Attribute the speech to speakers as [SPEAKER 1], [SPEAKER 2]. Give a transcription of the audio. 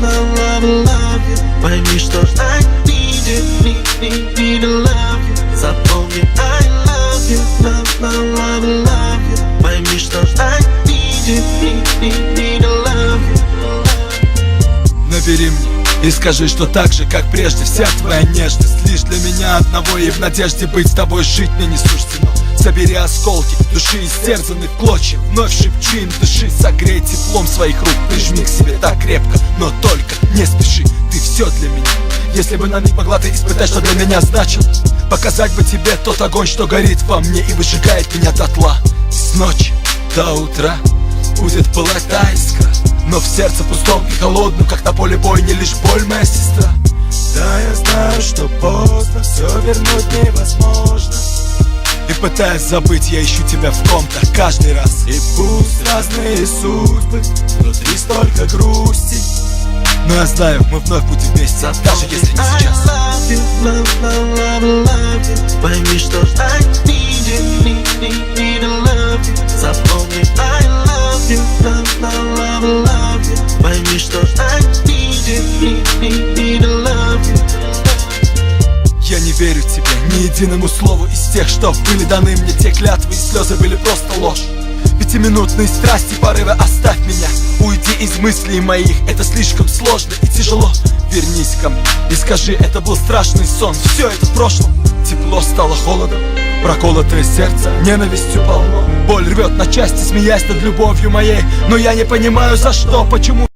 [SPEAKER 1] love you. Пойми, что I need to love you. Запомни, I love you, love you. Пойми, что I need to love you.
[SPEAKER 2] Набери мне и скажи, что так же, как прежде, вся твоя нежность лишь для меня одного, и в надежде быть с тобой жить мне не суждено. Собери осколки души, истерзанных клочья, вновь шепчи им дыши, согрей теплом своих рук, прижми к себе так крепко, но только не спеши, ты все для меня. Если бы на миг могла ты испытать, что для меня значил, показать бы тебе тот огонь, что горит во мне и выжигает меня дотла. И с ночи до утра будет пылать та искра, но в сердце пустом и холодном, как на поле бойни, лишь боль, моя сестра. Да, я знаю, что поздно, все вернуть невозможно, и пытаясь забыть, я ищу тебя в ком-то каждый раз. И пусть разные судьбы, внутри столько грусти, но я знаю, мы вновь будем вместе, даже если не сейчас.
[SPEAKER 1] I love you. Пойми, что I need to love you. Запомни, I love you, love you. Пойми, что I need to love you.
[SPEAKER 2] Я не верю тебе ни единому слову из тех, что были даны мне. Те клятвы и слезы были просто ложь. Пятиминутные страсти, порывы, оставь меня. Уйди из мыслей моих, это слишком сложно и тяжело. Вернись ко мне и скажи, это был страшный сон. Все это в прошлом, тепло стало холодом, проколотое сердце ненавистью полно. Боль рвет на части, смеясь над любовью моей, но я не понимаю за что, почему